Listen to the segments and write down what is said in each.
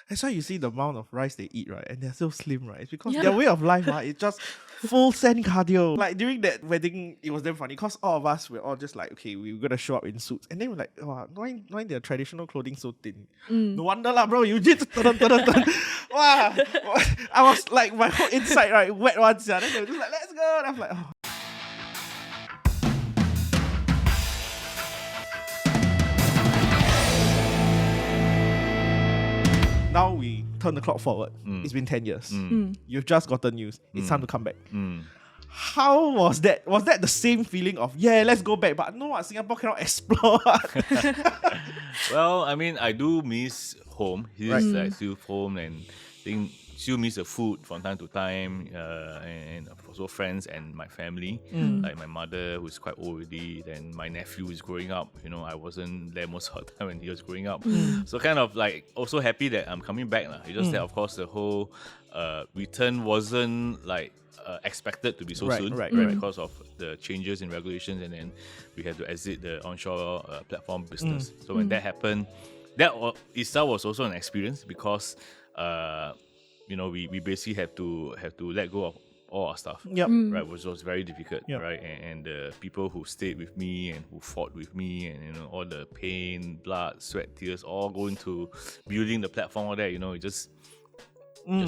That's why you see the amount of rice they eat, right? And they're so slim, right? It's because their way of life, it's just full send cardio. Like during that wedding, it was damn funny because all of us were all just like, okay, we're gonna show up in suits. And then we're like, oh, why their traditional clothing so thin? No wonder lah, bro. You just wow. I was like, my whole inside, right, wet once. Then they were just like, let's go. And I'm like, oh. Now we turn the clock forward. It's been 10 years. You've just gotten news. It's time to come back. How was that? Was that the same feeling of, yeah, let's go back, but no, Singapore cannot explore? Well, I mean, I do miss home. He's like still home, and think still miss the food from time to time, and also friends and my family, like my mother who's quite old already, then my nephew is growing up. You know, I wasn't there most of the time when he was growing up, so kind of like also happy that I'm coming back. It's just that of course the whole return wasn't like expected to be so soon, because of the changes in regulations, and then we had to exit the onshore platform business. So when that happened, that itself was also an experience because you know, we basically have to let go of all our stuff, right? Which was very difficult, right? And the people who stayed with me and who fought with me, and you know, all the pain, blood, sweat, tears, all going to building the platform, all that, you know, it just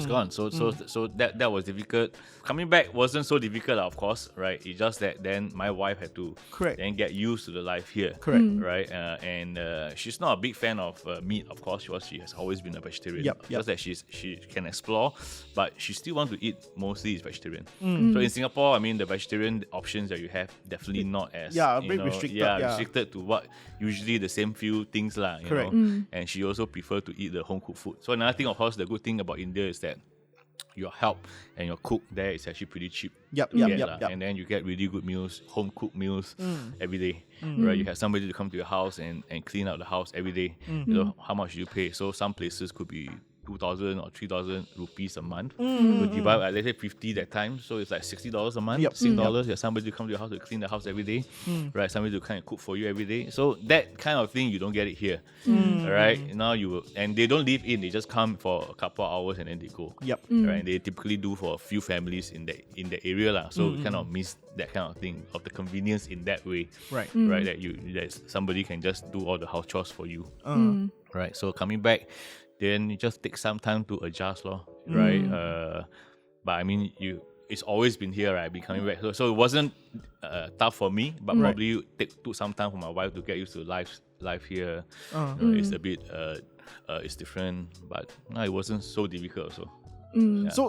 gone. So that was difficult. Coming back wasn't so difficult, of course, right? It's just that then my wife had to then get used to the life here, right? And she's not a big fan of meat, of course. She has always been a vegetarian. Just that she can explore, but she still wants to eat mostly is vegetarian. So in Singapore, I mean, the vegetarian options that you have definitely not as restricted to what usually the same few things lah. You know? And she also prefer to eat the home cooked food. So another thing, of course, the good thing about India is that your help and your cook there is actually pretty cheap. And then you get really good meals, home cooked meals every day. Right? You have somebody to come to your house and clean out the house every day. You know, how much do you pay? So some places could be 2,000 or 3,000 rupees a month. You divide by, let's say, 50 that time, so it's like $60 a month. $60. You have somebody to come to your house to clean the house every day, right? Somebody to kind of cook for you every day. So that kind of thing, you don't get it here, right? Now and they don't live in; they just come for a couple of hours and then they go. Right? And they typically do for a few families in the area lah. So we kind of miss that kind of thing, of the convenience in that way, right? That somebody can just do all the house chores for you, right? So coming back, then it just takes some time to adjust, right? But I mean, it's always been here, right? I've been coming back, so it wasn't tough for me, but probably took some time for my wife to get used to life here. You know, it's a bit, it's different, but no, it wasn't so difficult also.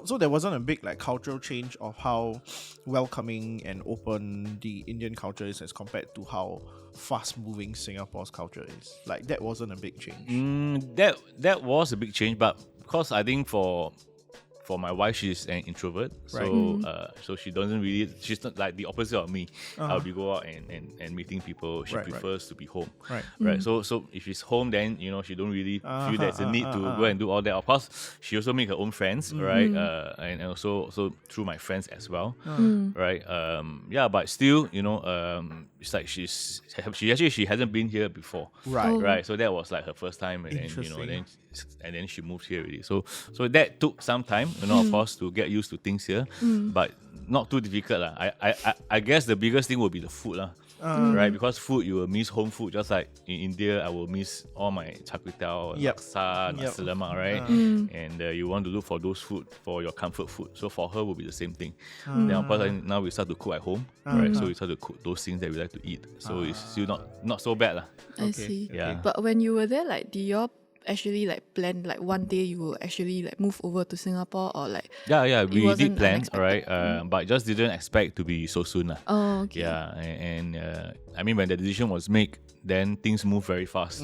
So there wasn't a big like cultural change of how welcoming and open the Indian culture is as compared to how fast-moving Singapore's culture is. Like that wasn't a big change. That was a big change, but because I think for my wife, she's an introvert, so she doesn't really. She's not like the opposite of me. I'll be go out and meeting people. She prefers to be home, right? So if she's home, then you know she don't really feel there's a need to go and do all that. Of course, she also make her own friends, right? And also through my friends as well, right? But still, you know, it's like she hasn't been here before, right? So that was like her first time, and then you know, then she moved here already. So that took some time, you know, of course, to get used to things here, but not too difficult lah. I guess the biggest thing will be the food lah. Right? Because food, you will miss home food. Just like in India, I will miss all my char kway teow, laksa, nasi lemak, right? And you want to look for those food for your comfort food. So for her, will be the same thing. Then of course, now we start to cook at home, right? So we start to cook those things that we like to eat. So it's still not so bad lah. I see. Yeah. But when you were there, like, did you all actually like plan like one day you will actually like move over to Singapore, or like we did plan, right? But just didn't expect to be so soon lah. Oh, okay. Yeah, and I mean, when the decision was made, then things move very fast,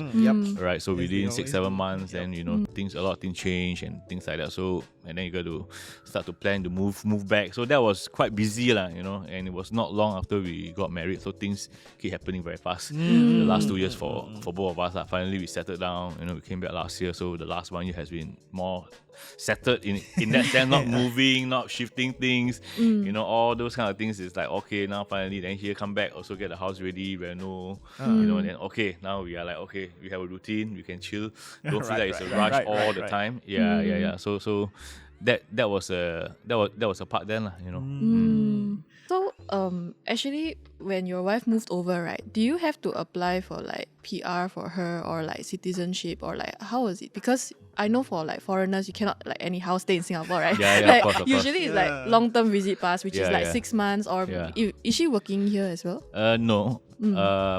right? So within 6-7 months, then you know, a lot of things change and things like that. So and then you got to start to plan to move back. So that was quite busy lah, you know. And it was not long after we got married, so things keep happening very fast. The last 2 years for both of us, finally we settled down. You know, we came back last year, so the last 1 year has been more settled in that sense, not moving, not shifting things, you know, all those kind of things. Is like, okay, now finally, then here come back, also get the house ready, reno, you know, and then okay, now we are like, okay, we have a routine, we can chill, don't feel like it's a right, rush right, all right, the right. time. Yeah. So that was a part then, you know. So actually when your wife moved over, right, do you have to apply for like PR for her or like citizenship or like how was it? Because I know for like foreigners you cannot like anyhow stay in Singapore, right? Yeah, Like, of course. usually it's like long-term visit pass, which is Yeah, like yeah. 6 months or Yeah. is she working here as well? No.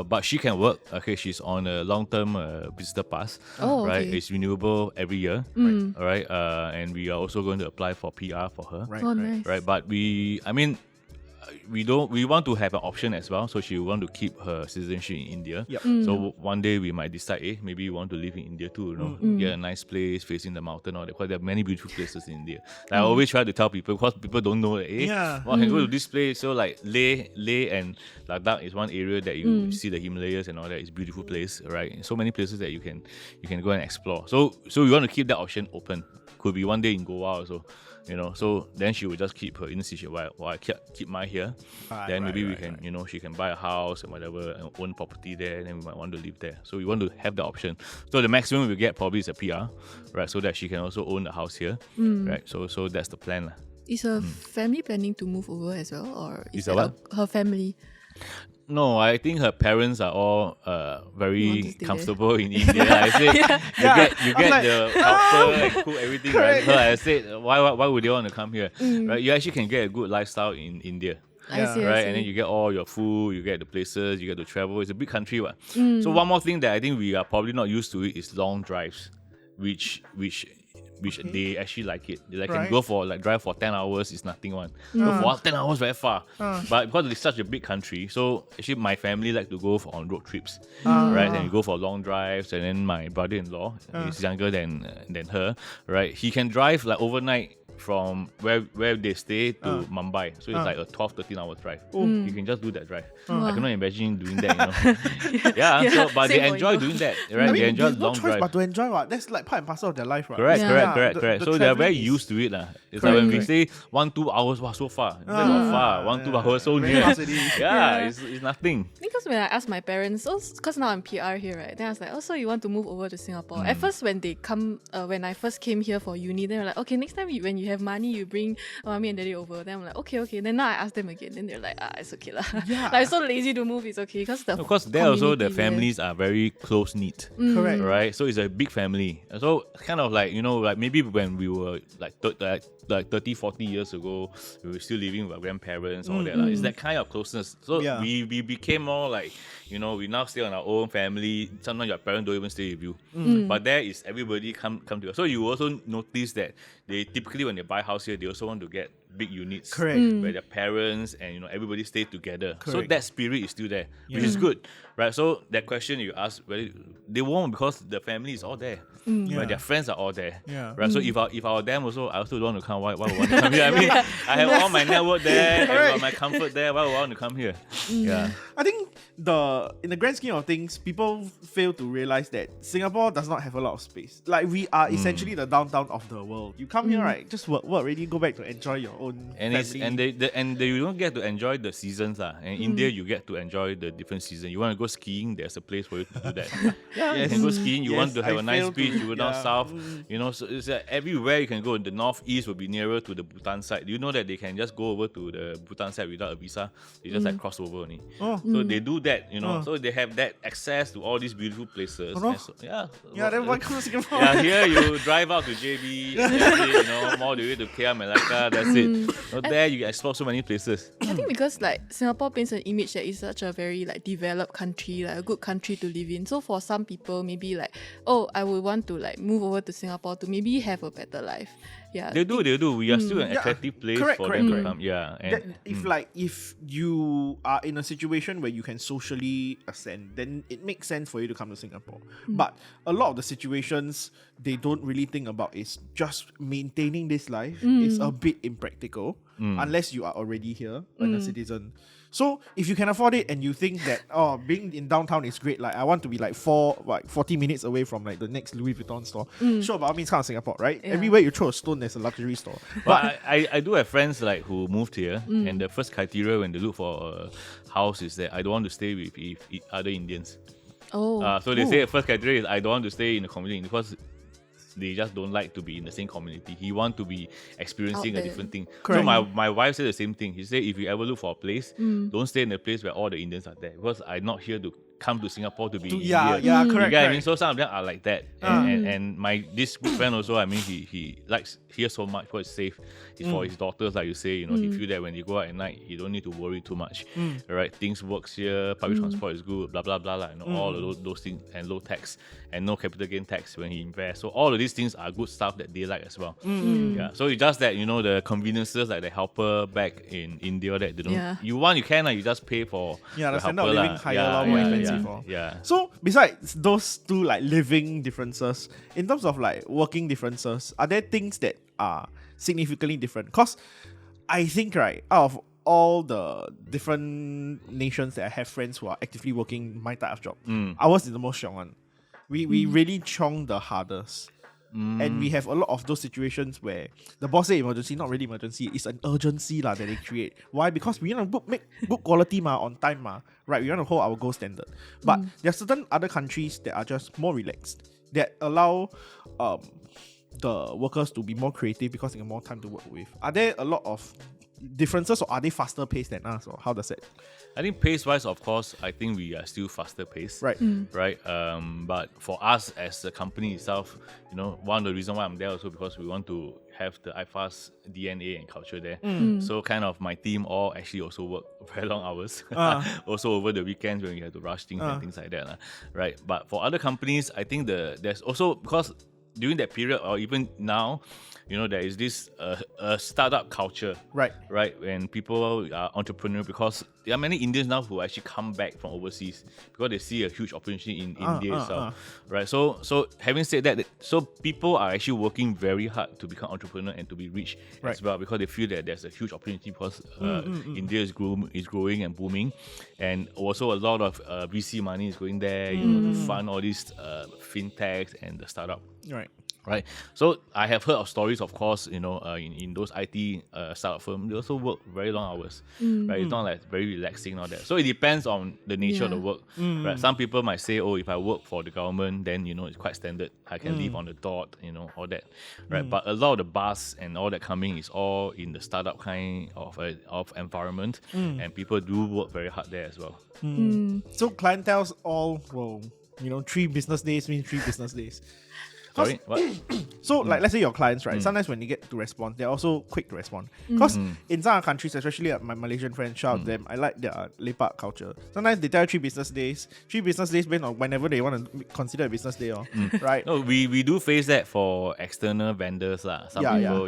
But she can work. Okay, she's on a long-term visitor pass. Oh, right. okay. It's renewable every year. All right. And we are also going to apply for PR for her. Right, Oh, right. nice. Right. But we want to have an option as well. So she want to keep her citizenship in India. Yep. So one day we might decide, maybe we want to live in India too, you know, get a nice place facing the mountain or that. Because there are many beautiful places in India. Like, I always try to tell people because people don't know that, I can go to this place. So like Leh and Ladakh is one area that you see the Himalayas and all that. It's a beautiful place, right? So many places that you can go and explore. So we want to keep that option open. Could be one day in Goa also. You know, so then she will just keep her citizenship while I keep mine here. Then maybe we can, you know, she can buy a house and whatever, and own property there, and then we might want to live there. So we want to have the option. So the maximum we get probably is a PR, right? So that she can also own the house here, right? So that's the plan. Is her family planning to move over as well, or Is that her what? her family? No, I think her parents are all Want very to stay comfortable in India. I said you get like, the helper and cook everything. Right? So I said why would they want to come here? Right? You actually can get a good lifestyle in India. I see. Right, and then you get all your food, you get the places, you get to travel. It's a big country, what? So one more thing that I think we are probably not used to it is long drives, which they actually like it. They can go for like drive for 10 hours is nothing one. Go for 10 hours very far. But because it's such a big country, so actually my family like to go on road trips. Right? And we go for long drives, and then my brother-in-law is younger than her, right? He can drive like overnight from where they stay to Mumbai. So it's like a 13 hour drive. You can just do that drive. I cannot imagine doing that, you know. So but they Same for enjoy you. doing that, right? I mean, They enjoy there's no long choice drive. but to enjoy what. That's like part and parcel of their life, right? Correct. The So they're very travelling is- used to it. It's like when we say 1-2 hours, wow, so far. That's not far. 1-2 hours, so Very near. fast it is. It's nothing. Because when I asked my parents, because now I'm PR here, right? Then I was like, oh, so you want to move over to Singapore? At first, when they come, when I first came here for uni, they were like, okay, next time when you have money, you bring mommy and daddy over. Then I'm like, okay. Then now I ask them again. Then they're like, it's okay lah. Yeah. Like, I'm so lazy to move. It's okay because the Of course, there also the community there. families are very close knit. Correct. Right, so it's a big family. So kind of like, you know, like maybe when we were like 30, 40 years ago, we were still living with our grandparents, all that. Like, it's that kind of closeness. So Yeah. we became more like, you know, we now stay on our own family. Sometimes your parents don't even stay with you. But there is everybody come together. So you also notice that they typically when they buy house here, they also want to get big units. Correct. Where their parents and, you know, everybody stay together. So Correct. that spirit is still there, which is good. Right. So that question you asked, whether they won't because the family is all there. Yeah. Right, their friends are all there. Yeah. Right. So if I were them also, I also don't want to come. Why would I want to come here? I mean, I have all my network there, I've got my comfort there. Why would I want to come here? Yeah. I think in the grand scheme of things, people fail to realize that Singapore does not have a lot of space. Like we are essentially the downtown of the world. You come here, right? Just work, already go back to enjoy your own And family. you don't get to enjoy the seasons lah. And in India, you get to enjoy the different seasons. You want to go skiing, there's a place for you to do that. You can go skiing. You want to have a nice beach, you go down south. You know, so it's like everywhere you can go. The northeast will be nearer to the Bhutan side. Do you know that they can just go over to the Bhutan side without a visa? They just like cross over only. So they do that, you know. So they have that access to all these beautiful places. no? And so, Then why come to Singapore? yeah, here you drive out to JB, that's it, you know, more the way to KL Melaka, that's it. So there you can explore so many places. I think because like Singapore paints an image that it's such a very like developed country, like a good country to live in. So for some people, maybe like, oh, I would want to like move over to Singapore to maybe have a better life. Yeah. They do. We are still an attractive place Correct, for correct, them to correct. come. Yeah. That And if you are in a situation where you can socially ascend, then it makes sense for you to come to Singapore. But a lot of the situations they don't really think about is just maintaining this life is a bit impractical unless you are already here and a citizen. So if you can afford it and you think that being in downtown is great, like I want to be like 40 minutes away from like the next Louis Vuitton store. Sure, by all means come to Singapore, right? Yeah. Everywhere you throw a stone, there's a luxury store. but I do have friends like who moved here, and the first criteria when they look for a house is that I don't want to stay with other Indians. Oh. So they say first category is I don't want to stay in the community because they just don't like to be in the same community. He want to be experiencing Out a there. different thing. Correct. So my wife said the same thing. She said if you ever look for a place, don't stay in a place where all the Indians are there because I'm not here to come to Singapore to be in Yeah, India. yeah, You correct, get what I mean? correct. So some of them are like that. And my this good friend also, I mean, he likes here so much because it's safe. It's for his daughters, like you say, you know, he feel that when you go out at night, you don't need to worry too much. Right? Things works here, public transport is good, blah blah blah, you know, all of those things, and low tax and no capital gain tax when he invests. So all of these things are good stuff that they like as well. Yeah. So it's just that, you know, the conveniences like the helper back in India that they don't you can, you just pay for Yeah, the standard helper of living higher, more expensive. yeah. So besides those two like living differences, in terms of like working differences, are there things that are significantly different? Because I think right, out of all the different nations that I have friends who are actively working my type of job, ours is the most strong one. We really chong the hardest. And we have a lot of those situations where the boss say emergency, not really emergency, it's an urgency that they create. Why? Because we want to make good quality on time right? We want to hold our gold standard. But there are certain other countries that are just more relaxed, that allow the workers to be more creative because they have more time to work with. Are there a lot of differences, or are they faster paced than us, or how does it? I think pace-wise, of course, I think we are still faster paced. Right. Right. But for us as a company itself, you know, one of the reasons why I'm there also because we want to have the iFAST DNA and culture there. So kind of my team all actually also work very long hours. Also over the weekends when we have to rush things and things like that. Right. But for other companies, I think there's also, because during that period or even now, you know, there is this startup culture, Right. when people are entrepreneurial, because there are many Indians now who actually come back from overseas because they see a huge opportunity in India itself, right? So having said that, so people are actually working very hard to become entrepreneur and to be rich as well, because they feel that there's a huge opportunity because India is growing and booming, and also a lot of VC money is going there, you know, to fund all these fintechs and the startup. Right. So I have heard of stories, of course, you know, in those IT startup firms, they also work very long hours. Right. It's not like very relaxing and all that. So it depends on the nature of the work. Right. Some people might say, oh, if I work for the government, then, you know, it's quite standard. I can leave on the dot, you know, all that. Right. But a lot of the buzz and all that coming is all in the startup kind of environment. And people do work very hard there as well. So clientele's all, well, you know, 3 business days means 3 business days. Sorry, what? So, like, let's say your clients, right? Sometimes when you get to respond, they're also quick to respond. Because in some countries, especially my Malaysian friends, shout out them, I like their lepak culture. Sometimes they tell you 3 business days. 3 business days based on whenever they want to consider a business day, right? No, we do face that for external vendors, some people.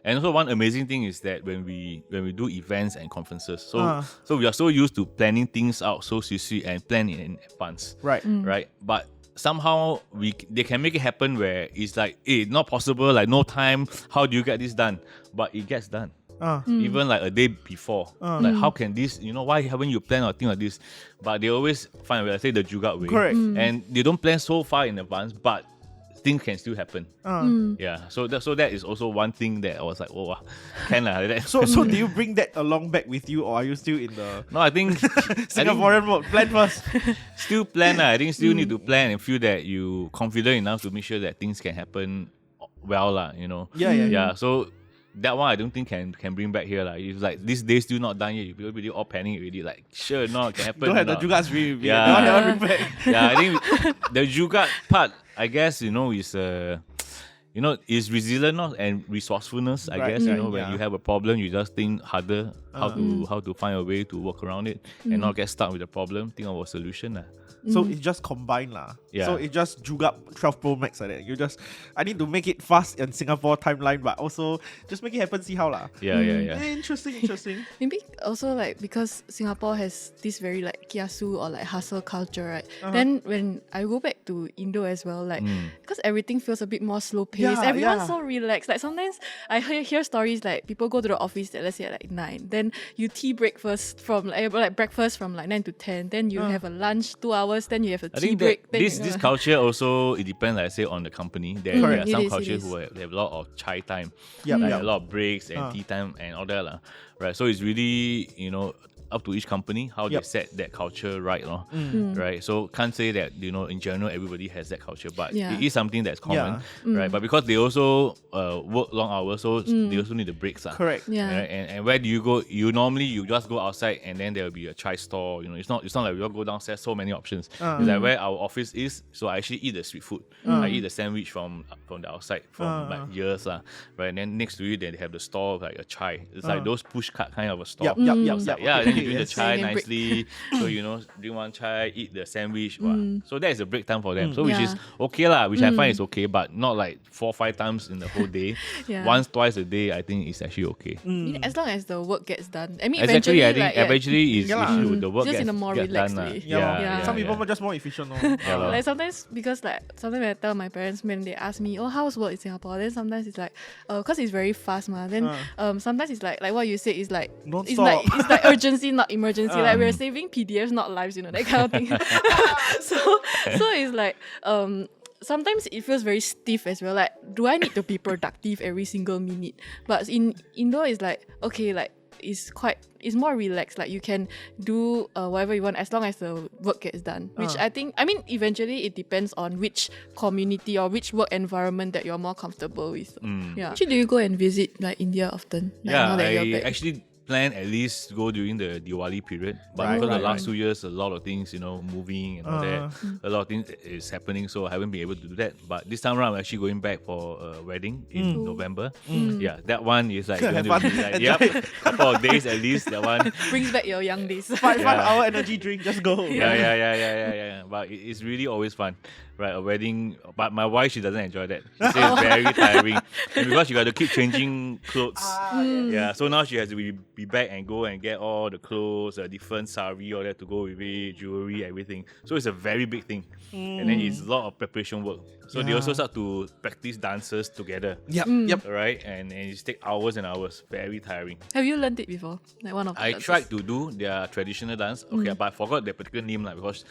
And also one amazing thing is that when we do events and conferences, so we are so used to planning things out so sweet and planning in advance. Right. But somehow they can make it happen where it's like, not possible, like no time, how do you get this done? But it gets done. Even like a day before. Like, how can this, you know, why haven't you planned or thing like this? But they always find a way, I say the Jugaad way. Correct. And they don't plan so far in advance, but things can still happen. So that is also one thing that I was like, oh, can like that. So do you bring that along back with you, or are you still in the No, I think Singaporean mode? Plan first. Still plan. I think still need to plan and feel that you confident enough to make sure that things can happen well, you know. Yeah. So that one I don't think can bring back here. It's like this day still not done yet. People really all panic already. Like, sure, no, it can happen. Don't have the not. Jugaad's really. Yeah. Never bring back. I think the Jugaad part, I guess, you know, is is resilience and resourcefulness. I guess, you know, when you have a problem, you just think harder how to find a way to work around it and not get stuck with the problem. Think of a solution. So it's just combined lah. Yeah. So it just Jugaad 12 Pro Max like that. I need to make it fast in Singapore timeline, but also just make it happen, see how lah. Yeah. Interesting. Maybe also like because Singapore has this very like kiasu or like hustle culture, right? Then when I go back to Indo as well, like because everything feels a bit more slow paced, everyone's so relaxed. Like sometimes I hear stories like people go to the office at, let's say at like 9, then you tea breakfast from like breakfast from like 9 to 10, then you have a lunch 2 hours, then you have a tea break. This culture also, it depends, like I say, on the company. There are some cultures who have a lot of chai time, a lot of breaks and tea time and all that. Right. So it's really, you know, up to each company how they set that culture right, right? So can't say that in general everybody has that culture, but it is something that's common, right? But because they also work long hours, so they also need the breaks, Correct. Yeah. right? And where do you go? You just go outside, and then there will be a chai store. It's not like we all go downstairs. So many options. It's like where our office is. So I actually eat the street food. I eat the sandwich from the outside from like years, right? And then next to it, then they have the store like a chai. It's like those push cart kind of a store. Yep. Yeah, then you drink the chai Yes. nicely. So drink one chai, eat the sandwich. Wow. So that is a break time for them. So which is okay lah. Which I find is okay, but not like 4 or 5 times in the whole day. Yeah. Once, twice a day, I think is actually okay. As long as the work gets done. I mean, Exactly, I eventually, think eventually is issue. The work Just gets, in a more gets relaxed done. way. Yeah. Some people are just more efficient. lor. Like sometimes, because like sometimes when I tell my parents when they ask me, oh, how's work in Singapore? Then sometimes it's like, because it's very fast, Then sometimes it's like what you said is like, Non-stop. it's like urgency, not emergency. Like we're saving PDFs, not lives, that kind of thing. so it's like, sometimes it feels very stiff as well. Like, do I need to be productive every single minute? But in Indo, it's like, okay, like, it's more relaxed. Like, you can do whatever you want as long as the work gets done. Which I mean, eventually it depends on which community or which work environment that you're more comfortable with. Yeah. Actually, do you go and visit like India often? Like, now that you're I back? actually plan at least go during the Diwali period. But because the last 2 years, a lot of things, moving and all that, a lot of things is happening, so I haven't been able to do that. But this time around, I'm actually going back for a wedding in November. Yeah, that one is like going to be like, couple of days at least. That one Brings back your young days. 5-hour energy drink, just go. Yeah. But it's really always fun. Right, a wedding, but my wife, she doesn't enjoy that. She says it's very tiring, and because she got to keep changing clothes. Yeah, so now she has to be back and go and get all the clothes, a different sari, all that to go with it, jewelry, everything. So it's a very big thing, and then it's a lot of preparation work. So they also start to practice dances together. Yep. Right, and it take hours and hours. Very tiring. Have you learned it before? Like one of the I dances? tried to do their traditional dance, but I forgot their particular name because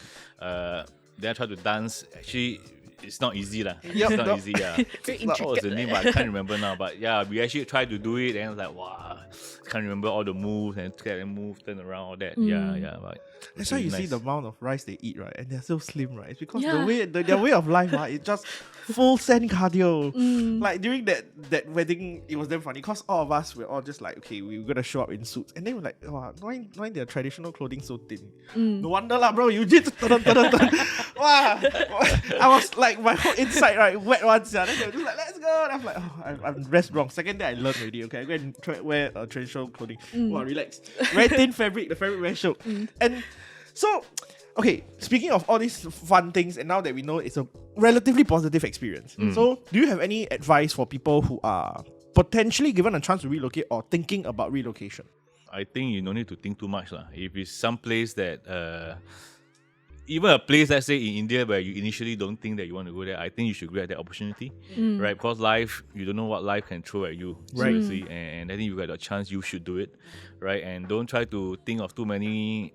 then I tried to dance. Actually, it's not easy It's not easy. Yeah. Very What was the intricate. name? I can't remember now. But yeah, we actually tried to do it, and I was like, wow, can't remember all the moves and move, turn around, all that. Yeah. But That's why you see the amount of rice they eat, right? And they're so slim, right? It's because Yeah. their way of life, it's just full send cardio. Like during that wedding, it was damn funny because all of us were all just like, okay, we're gonna show up in suits, and they were like, wow, why their traditional clothing so thin? No wonder lah, bro. You just wow. I was like, my whole inside right wet once. Then they were just like, let's go. And I'm like, oh, I'm dressed wrong. Second day I learned already. Okay, I go and wear traditional clothing. Wow, relax. Very thin fabric. The fabric very shook. And so, okay, speaking of all these fun things, and now that we know it's a relatively positive experience, so do you have any advice for people who are potentially given a chance to relocate or thinking about relocation? I think you don't need to think too much. If it's some place that, even a place, let's say in India, where you initially don't think that you want to go there, I think you should grab that opportunity, right? Because life, you don't know what life can throw at you, seriously. And I think you got a chance, you should do it, right? And don't try to think of too many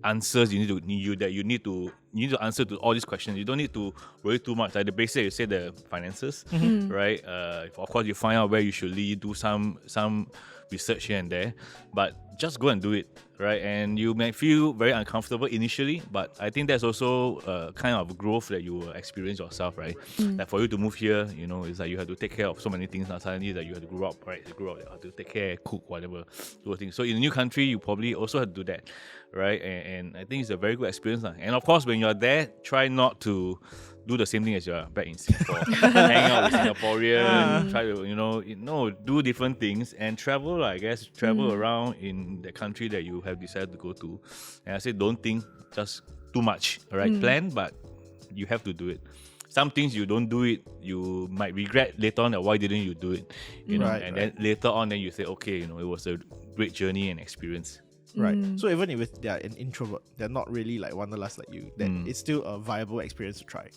answers you need to answer to all these questions. You don't need to worry too much. Like the basic, you say the finances, right? Of course, you find out where you should live, do some research here and there, but just go and do it, right? And you may feel very uncomfortable initially, but I think that's also a kind of growth that you will experience yourself, right? Like for you to move here, it's like you have to take care of so many things. Now suddenly that you have to grow up, right? You have to take care, cook, whatever, those things. So in a new country, you probably also have to do that, right? And I think it's a very good experience. And of course, when you're there, try not to do the same thing as you're back in Singapore. Hang out with Singaporeans, try to, do different things and travel, I guess. Travel around in the country that you have decided to go to. And I say, don't think just too much, all right? Plan, but you have to do it. Some things you don't do it, you might regret later on that why didn't you do it, then later on, then you say, okay, it was a great journey and experience. Right. So even if they're an introvert, they're not really like wanderlust like you, then it's still a viable experience to try.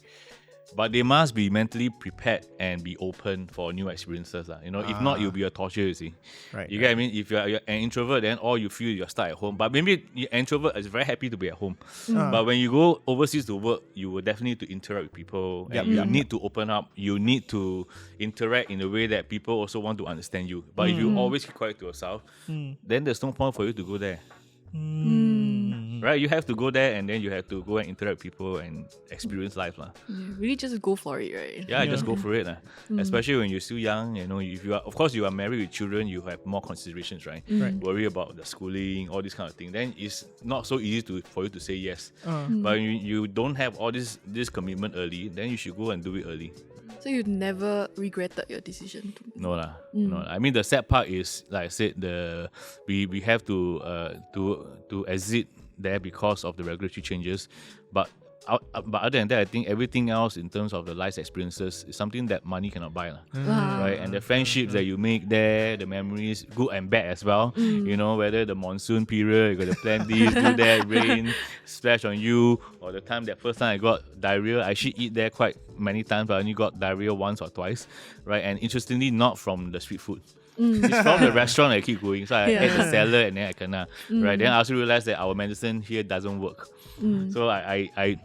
But they must be mentally prepared and be open for new experiences. If not, you'll be a torture, you see. Right. You get what I mean? If you're an introvert, then all you feel you're stuck at home. But maybe an introvert is very happy to be at home. But when you go overseas to work, you will definitely need to interact with people. And you need to open up. You need to interact in a way that people also want to understand you. But if you always keep quiet to yourself, then there's no point for you to go there. Right? You have to go there and then you have to go and interact with people and experience life. Yeah, really just go for it, right? Yeah, just go for it. Especially when you're still young, if you are, of course, you are married with children, you have more considerations, right? Worry about the schooling, all this kind of thing. Then it's not so easy for you to say yes. But you don't have all this commitment early, then you should go and do it early. So you never regretted your decision? No lah. No. I mean, the sad part is, like I said, we have to exit there because of the regulatory changes, but other than that, I think everything else in terms of the life experiences is something that money cannot buy, right? And the friendships that you make there, the memories, good and bad as well. Whether the monsoon period, you got to plan this, do that, rain splash on you, or the time that first time I got diarrhea. I actually eat there quite many times, but I only got diarrhea once or twice, right? And interestingly, not from the street food. It's from the restaurant I keep going. So I ate the salad and then I kena. Right. Then I also realized that our medicine here doesn't work. So I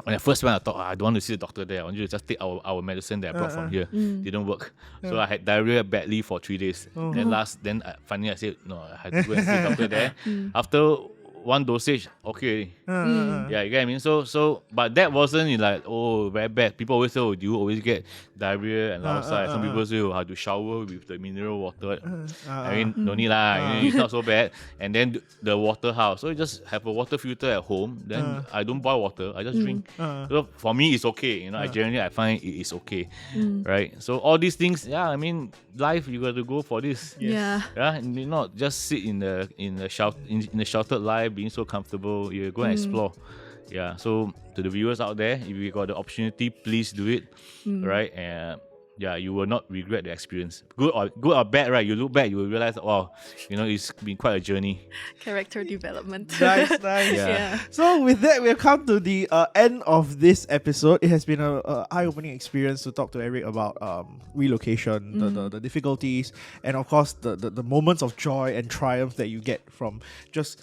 when I first went, I thought, I don't want to see the doctor there. I want you to just take our medicine that I brought from here. Didn't work. So I had diarrhea badly for 3 days. Then finally I said, no, I had to go and see the doctor there. After one dosage, okay. Yeah, you get what I mean? So, but that wasn't like, oh, very bad. People always say, oh, do you always get diarrhea and outside? Some people say, oh, how to shower with the mineral water. I mean, no need lah. It's not so bad. And then the water house. So you just have a water filter at home. Then I don't boil water. I just drink. So for me, it's okay. I find it is okay. Right? So all these things, yeah, I mean, life, you got to go for this. Yeah. And you not just sit in the sheltered life, being so comfortable. You go and explore. Yeah, so to the viewers out there, if you got the opportunity, please do it. Right? And yeah, you will not regret the experience. Good or bad, right? You look back, you will realize, wow, it's been quite a journey. Character development. Nice. Yeah. So with that, we've come to the end of this episode. It has been a eye-opening experience to talk to Erik about relocation, the difficulties, and of course the moments of joy and triumph that you get from just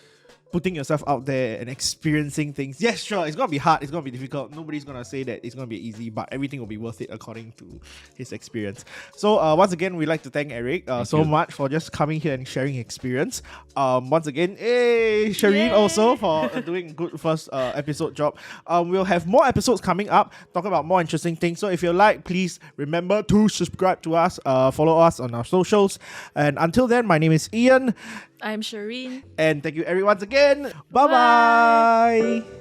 putting yourself out there and experiencing things. Yes, sure, it's going to be hard, it's going to be difficult. Nobody's going to say that it's going to be easy, but everything will be worth it according to his experience. So once again, we'd like to thank Erik so much for just coming here and sharing his experience. Once again, Sherine also for doing good first episode job. We'll have more episodes coming up, talking about more interesting things. So if you like, please remember to subscribe to us, follow us on our socials. And until then, my name is Ian. I'm Sherine. And thank you, Erik, once again. Bye-bye.